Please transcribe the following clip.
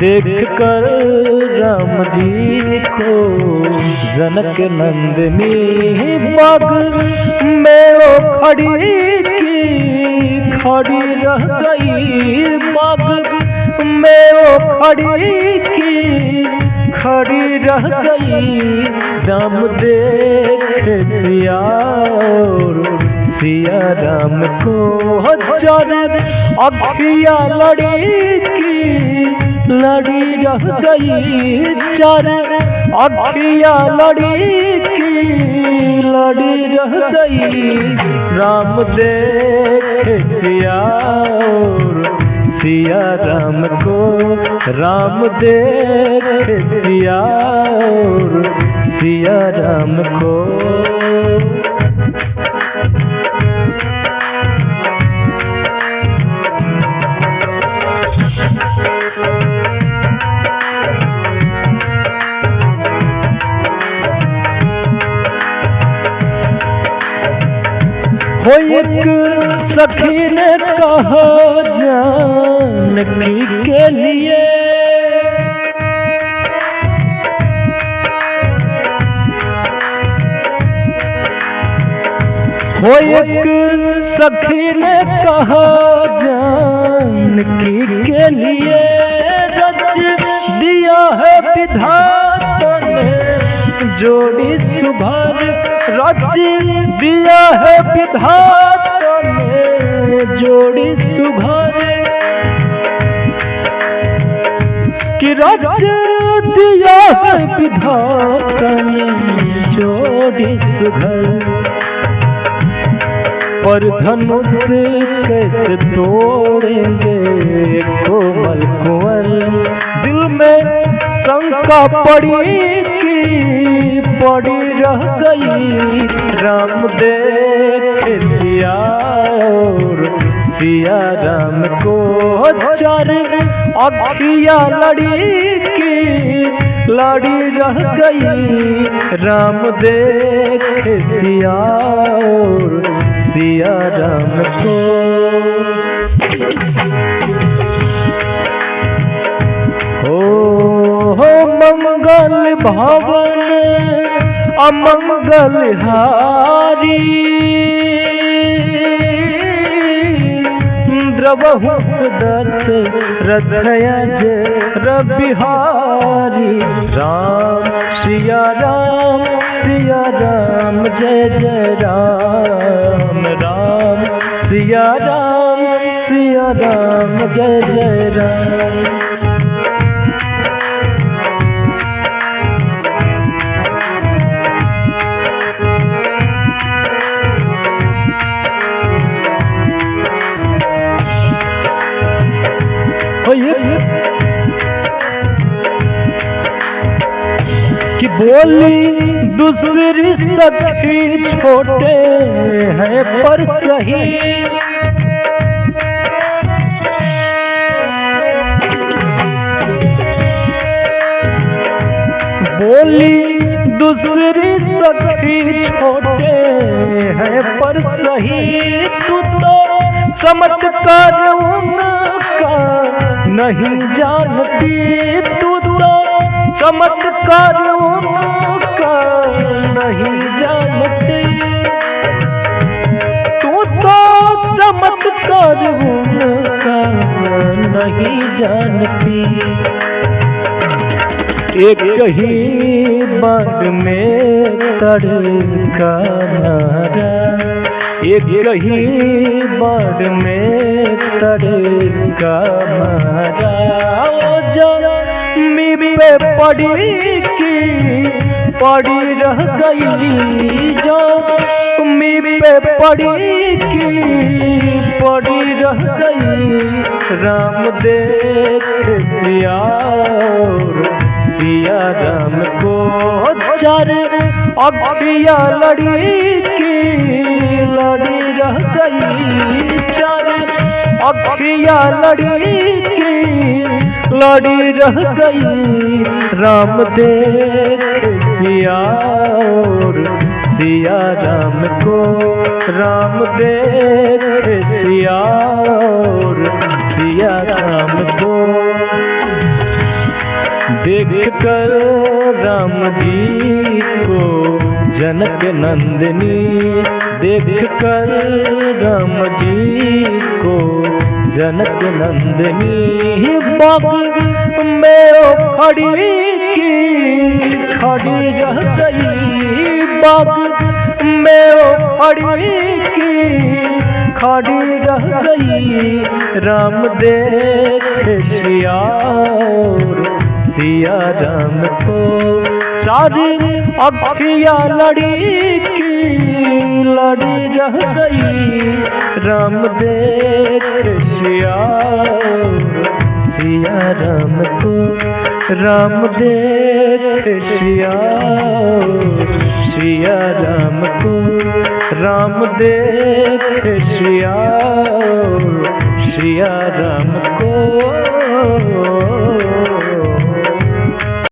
देख कर राम जी को जनक नंदिनी बाग में वो खड़ी रह गई, बाग में वो खड़ी रह गई। राम देख सिया और सिया राम को चार अखिया लड़ी रह गई, चार अखिया लड़ी रह गई। राम देख सिया और सिया राम को, राम देख सिया और सिया राम को। वो एक सखी ने कहा जानकी के लिए, वो एक सखी ने कहा जानकी के लिए, रच दिया है विधाता ने जोड़ी सुभर, रच दिया है विधाता ने जोड़ी सुभर, कि रच दिया है विधाता ने जोड़ी सुभर। पर धनुष कैसे तोड़ेंगे कोमल कुंवर, दिल में शंका पड़ी कि पड़ी रह गई। राम देख सिया और सिया राम को चार अखिया लड़ी रह गई। राम देख सिया और सिया राम को। हो मंगल भवन अमंगल हारी, द्रवहु सुदर्श रथयज रबिहारी। राम सिया राम जय जय राम, राम सिया राम जय जय राम। कि बोली दूसरी सखी छोटे हैं पर सही, बोली दूसरी सखी छोटे हैं पर सही। तू तो चमत्कार उनका नहीं जानती, तू तो चमत्कार उनका नहीं जानती, तू तो चमत्कार उनका नहीं जानती। एक ही बार में तड़का मारा, एक ही बार में तड़का मारा। जमी पे पड़ी की पड़ी रह गई, जो मी पे पड़ी की पड़ी रह गई। राम देख सिया और सिया राम को चार अखिया लड़ी रह गई, चार अखिया लड़ी रह गई। राम देख सिया और सिया राम को, राम देख सिया और सिया राम को। देख कर राम जी को जनक नंदिनी, देख कर राम जी को जनक नंदिनी। बाग में खड़ी की खड़ी रह गई, बाग में खड़ी की खड़ी रह गई। राम देख सिया और सिया राम को, चार अखियाँ लड़ी की लड़ी रह गई। राम देख सिया और सिया राम को, राम देख सिया और सिया राम को, राम देख सिया और सिया राम को।